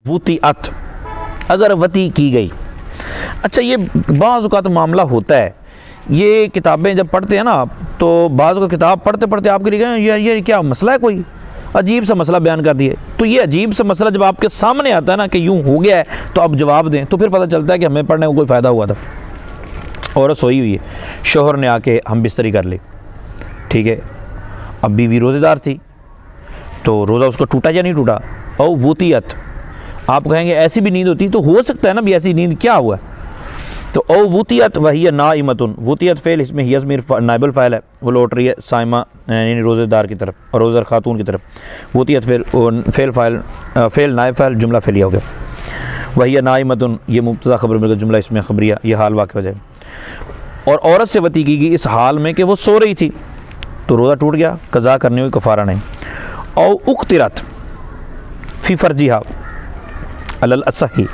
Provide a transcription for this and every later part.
वुतिअत, अगर वती की गई। अच्छा, ये बाज़ औक़ात मामला होता है, ये किताबें जब पढ़ते हैं ना आप, तो बाज़ को किताब पढ़ते पढ़ते आपके लिए यार ये क्या मसला है, कोई अजीब सा मसला बयान कर दिए। तो ये अजीब सा मसला जब आपके सामने आता है ना कि यूँ हो गया है, तो अब जवाब दें, तो फिर पता चलता है कि हमें पढ़ने को कोई फ़ायदा हुआ था। औरत सोई हुई है, शोहर ने आके हम बिस्तरी कर ली, ठीक है। अब बीवी रोज़ेदार थी, तो रोज़ा उसका टूटा या नहीं टूटा। और वुतिअत, आप कहेंगे ऐसी भी नींद होती, तो हो सकता है ना भी ऐसी नींद, क्या हुआ। तो ओ वुतिअत वही नाइमतुन, वुतिअत फ़ेल, इसमें हिया ज़मीर नाइबल फ़ाइल है, वो लौट रही है साइमा यानी रोज़ेदार की तरफ और रोज़ेदार खातून की तरफ। वुतिअत फ़ेल फ़ाइल, फ़ेल नाइब फ़ाइल, जुमला फ़ेलिया हो गया। वही नाइमतुन, ये मुब्तदा खबर मिलकर जुमला इसमें खबरिया, ये हाल वाक़ हो जाएगा। और औरत से वती की गई इस हाल में कि वो सो रही थी, तो रोज़ा टूट गया, कज़ा करने हुई, कफ़ारा नहीं। और उक़्तिरत फ़ी फ़र्जिहा अलल असही,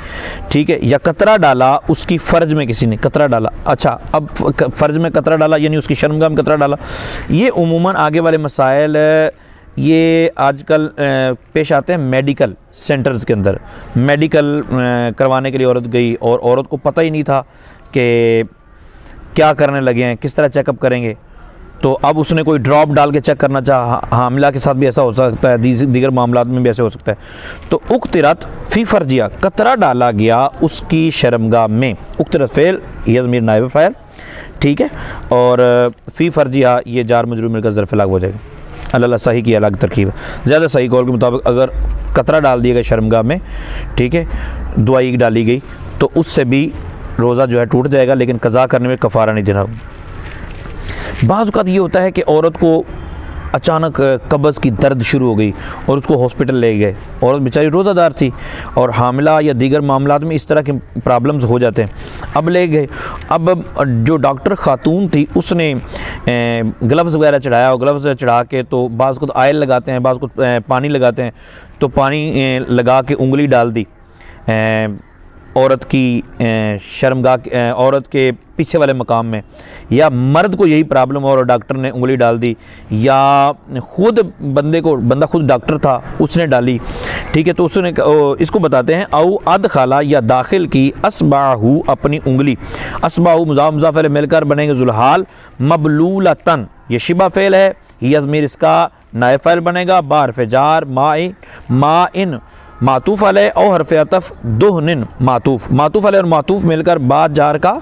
ठीक है, या कतरा डाला उसकी फ़र्ज में, किसी ने कतरा डाला। अच्छा, अब फ़र्ज में कतरा डाला यानी उसकी शर्मगाह में कतरा डाला। ये उमूमन आगे वाले मसाइल ये आजकल पेश आते हैं मेडिकल सेंटर्स के अंदर। मेडिकल करवाने के लिए औरत गई और औरत को पता ही नहीं था कि क्या करने लगे हैं, किस तरह चेकअप करेंगे, तो अब उसने कोई ड्रॉप डाल के चेक करना चाहा। हामिला के साथ भी ऐसा हो सकता है, दीगर मामलात में भी ऐसे हो सकता है। तो उक़्तिरत फ़ी फ़र्जिया, कतरा डाला गया उसकी शर्मगाह में। उक़्तिरत फ़ेल, ये ज़मीर नाइब फ़ाइल, ठीक है। और फ़ी फ़र्जिया ये जार मजरूर मिलकर ज़र्फ़ लाग हो जाएगा। अल्लाह सही की अलग तरकीब है। ज़्यादा सही कौल के मुताबिक अगर कतरा डाल दिया गया शर्मगाह में, ठीक है, दुआई डाली गई, तो उससे भी रोज़ा जो है टूट जाएगा, लेकिन कज़ा करने में कफ़ारा नहीं देना। बाज़ औक़ात ये होता है कि औरत को अचानक कब्ज़ की दर्द शुरू हो गई और उसको हॉस्पिटल ले गए। औरत बेचारी रोज़ादार थी और हामिला या दीगर मामलात में इस तरह के प्रॉब्लम्स हो जाते हैं। अब ले गए, अब जो डॉक्टर ख़ातून थी उसने ग्लव्स वगैरह चढ़ाया, और ग्लव्स चढ़ा के तो बाज़ को आयल लगाते हैं, बाज़ को पानी लगाते हैं, तो पानी लगा के उंगली डाल दी औरत की शर्मगाह, औरत के पीछे वाले मकाम में, या मर्द को यही प्रॉब्लम और डॉक्टर ने उंगली डाल दी, या ख़ुद बंदा खुद डॉक्टर था उसने डाली, ठीक है। तो उसने इसको बताते हैं औ अदखला, या दाखिल की, अस्बाहू अपनी उंगली। अस्बाहू मुज़ाफ़ मुज़ाफ़ अलैह मिलकर बनेंगे ज़ुलहाल मबलूलतन, ये शिबा फ़ेल है, हिया ज़मीर इसका नाइब फ़ाइल बनेगा। बा हर्फ़ जार, माइन मातूफ़ अलैह और हर्फ़ अतफ़ दुहनिन मातूफ़, मातूफ़ अलैह और मातूफ़ मिलकर बाद जार का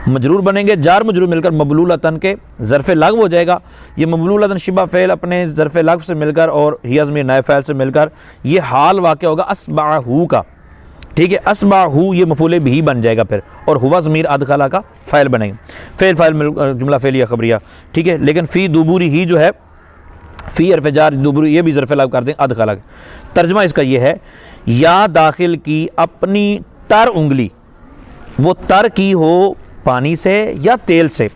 मजरूर बनेंगे। जार मजरूर मिलकर मबलूलतन के ज़र्फ़ लग़्व हो जाएगा। ये मबलूलतन शिबा फ़ेल अपने ज़र्फ़ लग़्व से मिलकर और हिया ज़मीर नाइब फ़ाइल से मिलकर ये हाल वाक़ होगा अस्बाहू का, ठीक है। अस्बाहू ये मफ़ूल बिही बन जाएगा फिर, और हुवा ज़मीर अदखला का फ़ाइल बनेगा। फ़ेल फ़ाइल जुमला फ़ेलिया ख़बरिया, ठीक है। लेकिन फ़ी दुबूरी ही जो है, फ़ी हर्फ़ जार दुबूरी, ये भी ज़र्फ़ लग़्व कर दें अदखला। तर्जुमा इसका ये है, या दाखिल की अपनी तर उंगली, वो तर की हो पानी से या तेल से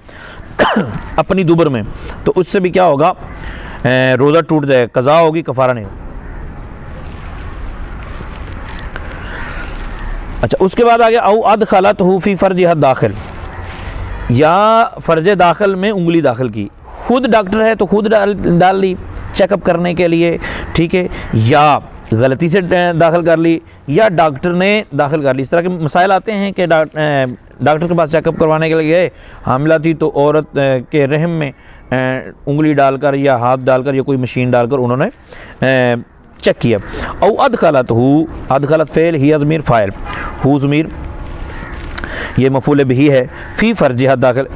अपनी दुबर में, तो उससे भी क्या होगा, रोज़ा टूट जाएगा, कज़ा होगी, कफ़ारा नहीं। अच्छा, उसके बाद आ गया औ अदखलत हु फ़ी फ़र्जिहा दाखिल, या फ़र्ज दाखिल में उंगली दाखिल की। खुद डॉक्टर है तो खुद डाल ली चेकअप करने के लिए, ठीक है, या गलती से दाखिल कर ली, या डॉक्टर ने दाखिल कर ली। इस तरह के मसाइल आते हैं कि डॉक्टर के पास चेकअप करवाने के लिए गए, हामिला थी, तो औरत के रहम में उंगली डालकर या हाथ डालकर या कोई मशीन डालकर उन्होंने चेक किया। औ अदखलत हु, अदखलत फ़ेल, हिया ज़मीर फ़ाइल, हु ज़मीर ये मफ़ूल बिही है। फ़ी फ़र्जिहा दाखिल,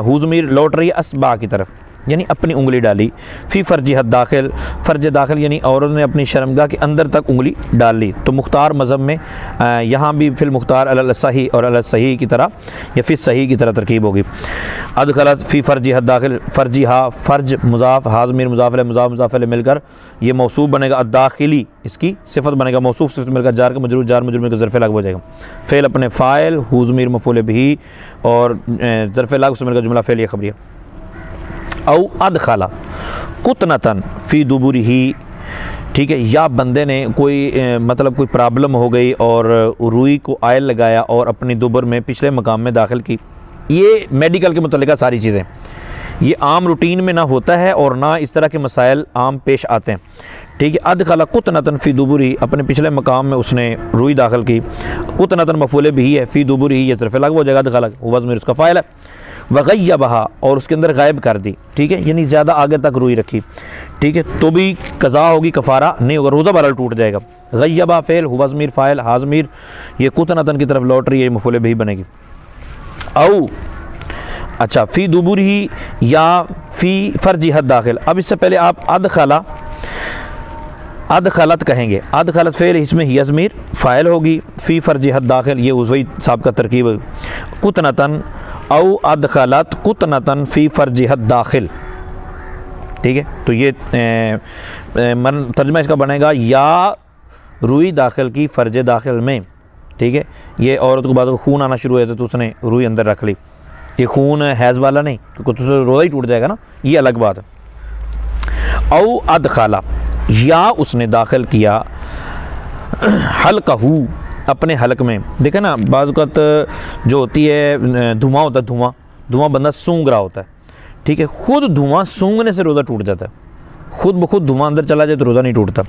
हु ज़मीर लौट रही है अस्बा की तरफ, यानी अपनी उंगली डाली। फ़ी फ़र्जिहा दाखिल, फ़र्ज दाखिल यानी औरत ने अपनी शर्मगाह के अंदर तक उंगली डाल ली। तो मुख्तार मज़हब में यहाँ भी फ़िल मुख्तार अलल सही और अलल सही की तरह या फ़ी सही की तरह तरकीब होगी। अदखलत फ़ी फ़र्जिहा दाखिल, फ़र्जिहा फ़र्ज मुज़ाफ़, हाज़मीर मुज़ाफ़ अलैह, मुज़ाफ़ मुज़ाफ़ अलैह मिलकर ये मौसूफ़ बनेगा। अदाखिली इसकी सिफ़त बनेगा, मौसूफ़ सिफ़त मिलकर जार का मजरूर, जार मजरूर मिलकर ज़र्फ़ लग़्व हो जाएगा। फ़ेल अपने फ़ाइल, हु ज़मीर मफ़ूल बिही और ज़र्फ़ लग़्व से मिलकर जुमला फ़ेलिया ख़बरिया। औ अदखला कुतनतन फ़ी दुबुरी ही, ठीक है, या बंदे ने कोई मतलब कोई प्रॉब्लम हो गई और रुई को आयल लगाया और अपनी दुबर में पिछले मकाम में दाखिल की। ये मेडिकल के मुतल्लिक़ सारी चीज़ें, ये आम रूटीन में ना होता है और ना इस तरह के मसाइल आम पेश आते हैं। ठीक है। अदखला कुतनतन फ़ी दुबुरी, अपने पिछले मकाम में उसने रुई दाखिल की। कुतनतन मफूल भी है, फ़ी दुबुरी ये तरफ लग वो जगह अदखला वज़्न उसका फ़ाइल है। वग़य्यबहा, और उसके अंदर गायब कर दी। ठीक है, यानी ज़्यादा आगे तक रुई रखी। ठीक है, तो भी कज़ा होगी, कफ़ारा नहीं होगा, रोज़ा बहरहाल टूट जाएगा। गय्यबा फ़ेल, हुवा ज़मीर फ़ाइल, हा ज़मीर ये कुतनतन की तरफ लौट रही है, ये मफूल भी बनेगी। औ अच्छा, फ़ी दुबुरी या फ़ी फ़र्जी हद दाखिल। अब इससे पहले आप अदखलत कहेंगे। अदखलत फ़ेल, इसमें हिया ज़मीर फ़ाइल होगी, फ़ी फ़र्जी हद दाखिल ये वही साहब का तरकीब है। कुतनतन औ अदखलत कुतनतन फ़ी फ़र्जी हद दाखिल। ठीक है, तो ये तर्जमा इसका बनेगा या रुई दाखिल की फ़र्ज दाखिल में। ठीक है, ये औरत को बाद को खून आना शुरू हुआ तो उसने रुई अंदर रख ली। ये खून हैज़ वाला नहीं, क्योंकि तो रोज़ा ही टूट जाएगा ना, ये अलग बात है। औ अदखला, या उसने दाखिल किया हल्कहू, अपने हलक में। देखे ना बाज़ वक़्त जो होती है धुआं होता है, धुआं बंदा सूंघ रहा होता है। ठीक है, ख़ुद धुआं सूंघने से रोज़ा टूट जाता है। खुद ब खुद धुआं अंदर चला जाए तो रोज़ा नहीं टूटता।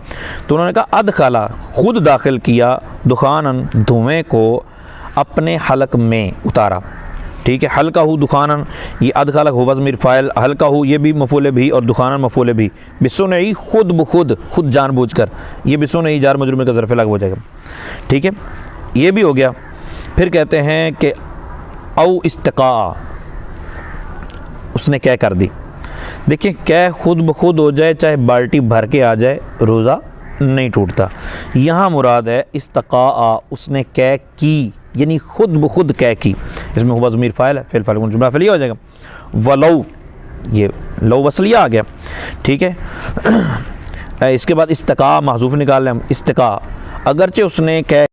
तो उन्होंने कहा अदखला, खुद दाखिल किया, दुखानन धुएँ को अपने हलक में उतारा। ठीक है, हल्का हूँ दुखानन, ये अदखला हुवा ज़मीर फ़ाइल, हल्का हूँ ये भी मफूल भी और दुखानन मफूल भी। बिस्सुनई खुद ब खुद जानबूझकर, ये बिस्सुनई जार मजरूम का ज़र्फ़ लग हो जाएगा। ठीक है, ये भी हो गया। फिर कहते हैं कि औ इस्तक़ा, उसने क्या कर दी। देखिए, क्या खुद ब खुद हो जाए चाहे बाल्टी भर के आ जाए, रोज़ा नहीं टूटता। यहाँ मुराद है इस्तक़ा, उसने क्या की, यानी खुद ब खुद क्या की। इसमें हुवा ज़मीर फ़ाइल है, फ़िल फ़ाइल जुमला फ़िलिया हो जाएगा। वलौ, ये लौ वसलिया आ गया। ठीक है, इसके बाद इस्तक़ा महज़ूफ़ निकाल लें हम। इस्तक़ा, अगरचे उसने क्या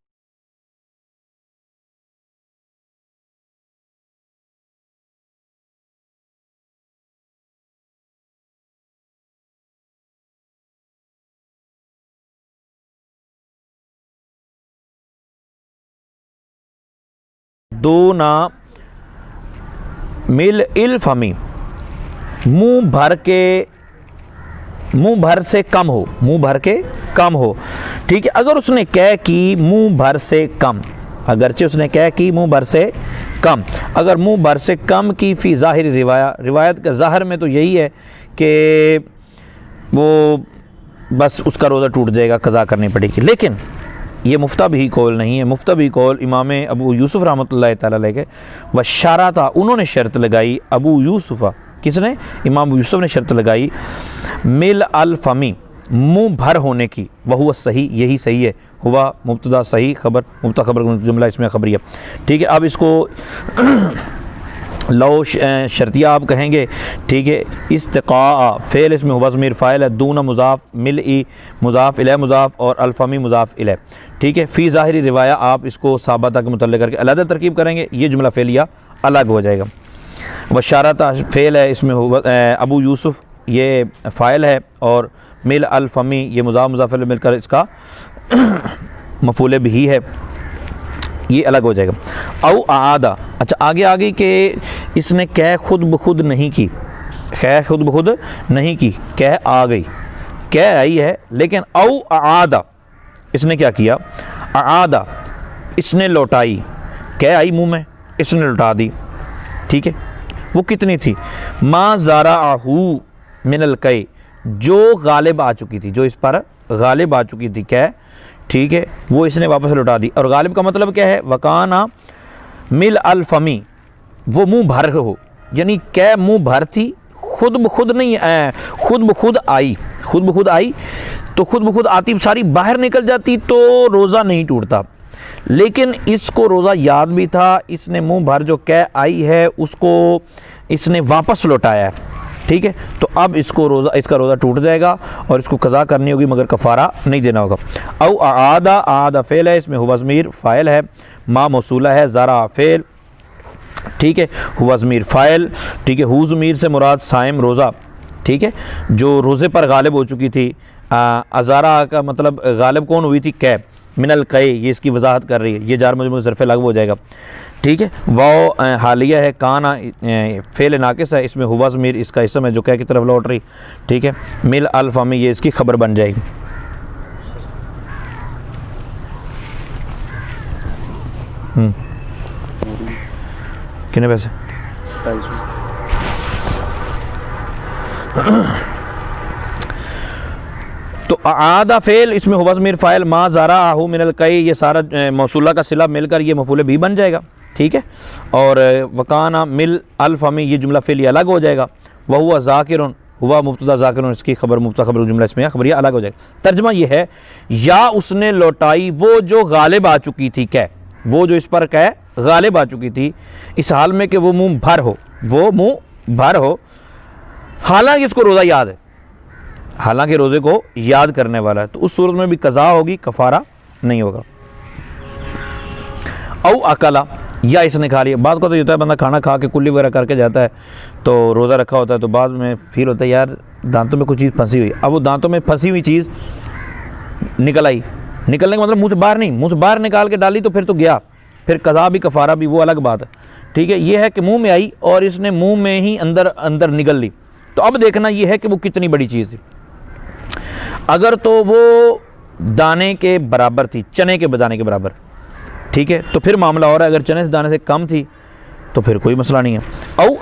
दो ना मिल इल फमी, मुंह भर से कम हो, मुंह भर के कम हो। ठीक है, अगर उसने क्या की मुंह भर से कम, अगरचे उसने क्या की मुंह भर से कम, अगर मुंह भर से कम की फ़ी ज़ाहिर रिवायत का ज़ाहिर में तो यही है कि वो बस उसका रोज़ा टूट जाएगा, कज़ा करनी पड़ेगी। लेकिन ये मुफ्ता भी कौल नहीं है। मुफ्ता भी कौल इमाम अबू यूसुफ़ रहमतुल्लाह तआला अलैह के व शराता, उन्होंने शर्त लगाई, अबू यूसुफ़ा, किसने, इमाम अबू यूसुफ़ ने शर्त लगाई, मिल अल फ़मी, मुँह भर होने की। वह हुआ सही, यही सही है। हुआ मुब्तदा सही, खबर मुब्तदा खबर जुमला इसमें खबरिया। ठीक है, अब इसको लो शर्तिया आप कहेंगे। ठीक है, इस्तक़ा फ़ेल, इसमें हुवा ज़मीर फ़ाइल है, दूना मुज़ाफ़, मिल ई मुज़ाफ़ इलैह मुज़ाफ़ और अल्फ़मी मुज़ाफ़ इलैह। ठीक है, फ़ी ज़ाहिरी रिवाया आप इसको साबता के मुतल्लिक़ करके अलग तरकीब करेंगे, ये जुमला फ़ेलिया अलग हो जाएगा। वशारता फ़ेल है, इसमें अबू यूसुफ़ ये फ़ाइल है और मिल अल्फ़मी ये मुज़ाफ़ मुज़ाफ़ इलैह मिलकर इसका मफ़ूल भी है, ये अलग हो जाएगा। औ आदा, अच्छा आगे कि इसने कै खुद ब खुद नहीं की, कै खुद ब खुद नहीं की, कै आ गई, कै आई है, लेकिन औ आदा इसने क्या किया, आदा इसने लौटाई, कै आई मुंह में, इसने लौटा दी। ठीक है, वो कितनी थी, मा ज़ारा आहू मिनल कै, जो गालिब आ चुकी थी, जो इस पर गालिब आ चुकी थी कै। ठीक है, वो इसने वापस लौटा दी। और गालिब का मतलब क्या है, वकाना मिल अल फमी, वो मुंह भर हो, यानी क्या मुंह भर थी, खुद ब खुद नहीं, खुद ब खुद आई, खुद ब खुद आई, तो खुद ब खुद आती सारी बाहर निकल जाती तो रोज़ा नहीं टूटता। लेकिन इसको रोज़ा याद भी था, इसने मुंह भर जो क्या आई है उसको इसने वापस लौटाया है। ठीक है, तो अब इसका रोज़ा टूट जाएगा और इसको कज़ा करनी होगी, मगर कफ़ारा नहीं देना होगा। औ आदा फ़ेल है, इसमें हुवा ज़मीर फ़ाइल है, मा मौसूला है, ज़रा फ़ेल। ठीक है, हुवा ज़मीर फ़ाइल। ठीक है, हु ज़मीर से मुराद साइम रोज़ा। ठीक है, जो रोज़े पर गालिब हो चुकी थी। अज़ारा का मतलब गालिब कौन हुई थी, कै। मिनल कई, ये इसकी वजाहत कर रही है, ये जार मजमूर ज़रफ़ लग़व हो जाएगा। ठीक है, वाओ हालिया है, काना फ़ेल नाक़िस है, इसमें हुआ ज़मीर इसका इसम है जो क्या की तरफ लौट रही। ठीक है, मिल अल्फ़ा में ये इसकी खबर बन जाएगी। कितने पैसे? तो आदा फ़ेल, इसमें हुवा ज़मीर फ़ाइल, मा ज़ारा आहू मिनल कई, ये सारा मौसूला का सिला मिलकर ये मफ़ूल भी बन जाएगा। ठीक है, और वकाना मिल अल्फ़ा में ये जुमला फ़ेल अलग हो जाएगा। वह हुआ ज़ाकिरुन, हुआ मुब्तदा ज़ाकिरुन, इसकी खबर मुब्तदा खबर जुमला इसमें खबरिया अलग हो जाएगा। तर्जमा ये है, या उसने लौटाई वो जो गालिब आ चुकी थी, कै वो जो इस पर कै गालिब आ चुकी थी, इस हाल में कि वो मुँह भर हो, वो मुँह भर हो, हालांकि इसको रोज़ा याद है, हालांकि रोज़े को याद करने वाला है, तो उस सूरत में भी कज़ा होगी, कफ़ारा नहीं होगा। औ अकला, या इसने खा लिया। बात को तो ये होता है बंदा खाना खा के कुल्ली वगैरह करके जाता है, तो रोज़ा रखा होता है, तो बाद में फील होता है यार दांतों में कुछ चीज़ फंसी हुई। अब वो दांतों में फंसी हुई चीज़ निकल आई, निकलने का मतलब मुँह से बाहर नहीं, मुँह से बाहर निकाल के डाली तो फिर तो गया, फिर कज़ा भी कफ़ारा भी वो अलग बात है। ठीक है, ये है कि मुँह में आई और इसने मुँह में ही अंदर अंदर निगल ली, तो अब देखना ये है कि वो कितनी बड़ी चीज़ है। अगर तो वो दाने के बराबर थी, चने के दाने के बराबर, ठीक है, तो फिर मामला हो रहा है। अगर चने से दाने से कम थी तो फिर कोई मसला नहीं है। औ